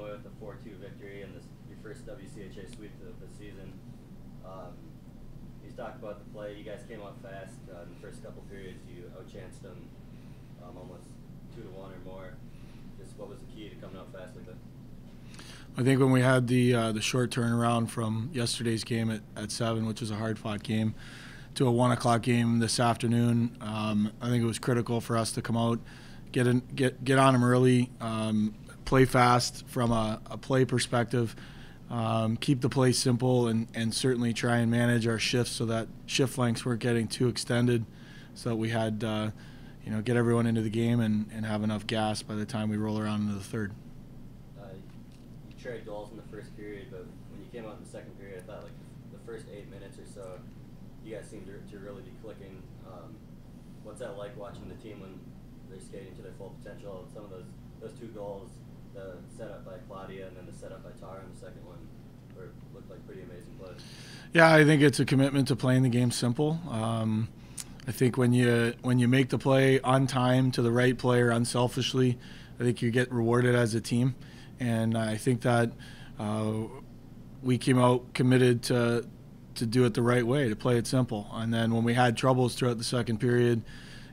away with a 4-2 victory and your first WCHA sweep of the season. You talked about the play. You guys came out fast in the first couple periods. You outchanced them almost 2-1 or more. Just what was the key to coming out fast like that? I think when we had the short turnaround from yesterday's game at 7, which was a hard-fought game, to a 1 o'clock game this afternoon, I think it was critical for us to come out, get on them early, play fast from a play perspective, keep the play simple, and certainly try and manage our shifts so that shift lengths weren't getting too extended, so that we had get everyone into the game and have enough gas by the time we roll around into the third. You traded goals in the first period, but when you came out in the second period, I thought like the first 8 minutes or so, you guys seemed to really be clicking. What's that like watching the team when they're skating to their full potential? Some of those 2 goals, the setup by Claudia and then the setup by Tara in the second one, looked like pretty amazing plays. Yeah, I think it's a commitment to playing the game simple. I think when you make the play on time to the right player unselfishly, I think you get rewarded as a team. And I think that we came out committed to do it the right way, to play it simple. And then when we had troubles throughout the second period,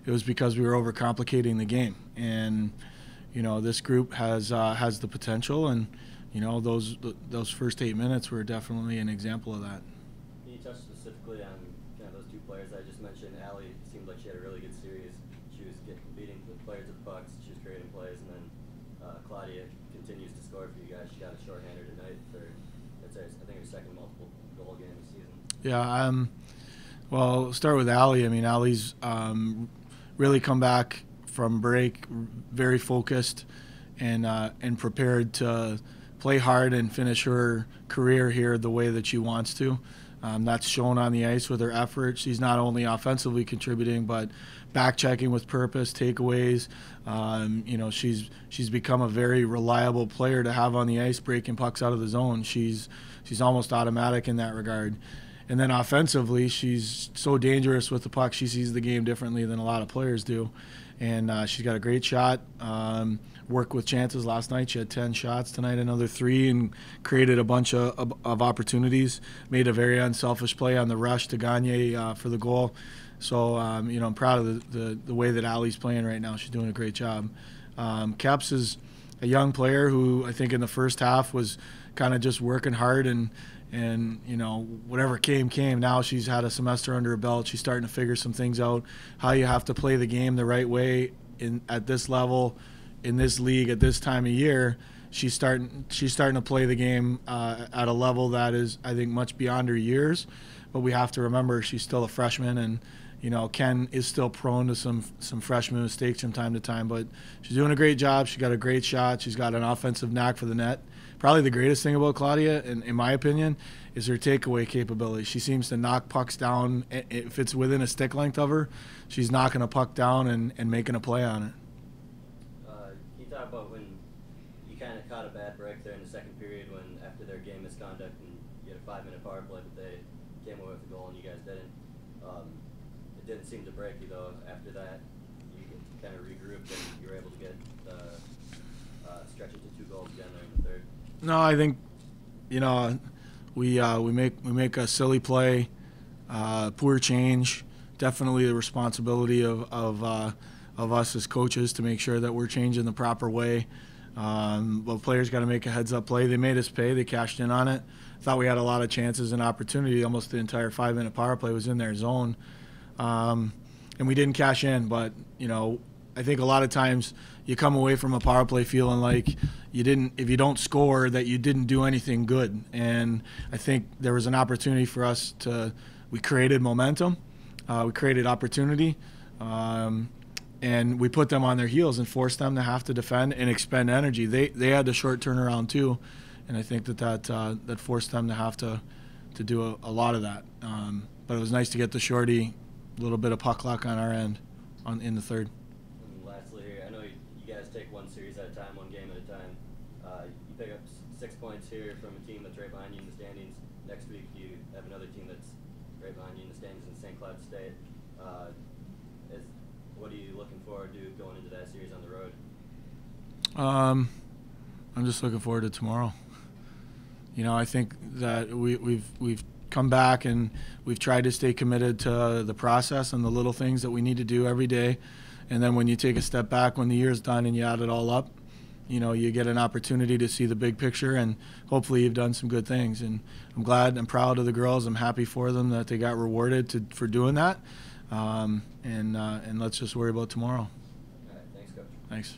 it was because we were overcomplicating the game. And this group has the potential, and those first 8 minutes were definitely an example of that. Can you touch specifically on kind of those 2 players I just mentioned? Allie seemed like she had a really good series. She was beating the players with the pucks. She was creating plays, and then Claudia continues to score for you guys. She got a shorthander tonight for, I think, her second multiple goal game of the season. Yeah, well, start with Allie. I mean, Allie's really come back from break very focused and prepared to play hard and finish her career here the way that she wants to. That's shown on the ice with her effort. She's not only offensively contributing, but back-checking with purpose, takeaways. She's become a very reliable player to have on the ice, breaking pucks out of the zone. She's almost automatic in that regard. And then offensively, she's so dangerous with the puck. She sees the game differently than a lot of players do. And she's got a great shot. Worked with chances last night. She had 10 shots tonight, another 3, and created a bunch of opportunities. Made a very unselfish play on the rush to Gagne for the goal. So, I'm proud of the way that Allie's playing right now. She's doing a great job. Keps is a young player who I think in the first half was kind of just working hard and whatever came. Now she's had a semester under her belt. She's starting to figure some things out, how you have to play the game the right way at this level, in this league, at this time of year. She's starting to play the game at a level that is, I think, much beyond her years. But we have to remember she's still a freshman, and Ken is still prone to some freshman mistakes from time to time. But she's doing a great job. She's got a great shot. She's got an offensive knack for the net. Probably the greatest thing about Claudia, in my opinion, is her takeaway capability. She seems to knock pucks down. If it's within a stick length of her, she's knocking a puck down and making a play on it. Can you talk about when you kind of caught a bad break there in the second period when after their game misconduct and you had a 5-minute power play, but they came away with a goal and you guys didn't. It didn't seem to break you, though. After that, you kind of regrouped and you were able to get stretch it to 2 goals again there in the third. No, I think, we make a silly play, poor change. Definitely the responsibility of us as coaches to make sure that we're changing the proper way. But players got to make a heads-up play. They made us pay. They cashed in on it. Thought we had a lot of chances and opportunity. Almost the entire 5-minute power play was in their zone, and we didn't cash in. But I think a lot of times you come away from a power play feeling like if you don't score, that you didn't do anything good. And I think there was an opportunity for us we created momentum, we created opportunity, and we put them on their heels and forced them to have to defend and expend energy. They had the short turnaround too, and I think that forced them to have to do a lot of that. But it was nice to get the shorty, a little bit of puck luck on our end in the third. And lastly here, I know you guys take one series at a time, one game at a time. You pick up 6 points here from a team that's right behind you in the standings. Next week you have another team that's right behind you in the standings in St. Cloud State. What are you looking forward to going into that series on the road? I'm just looking forward to tomorrow. You know, I think that we've come back and we've tried to stay committed to the process and the little things that we need to do every day. And then when you take a step back, when the year's done and you add it all up, you know, you get an opportunity to see the big picture, and hopefully you've done some good things. And I'm glad and proud of the girls. I'm happy for them that they got rewarded for doing that. And let's just worry about tomorrow. All right, thanks, Coach. Thanks.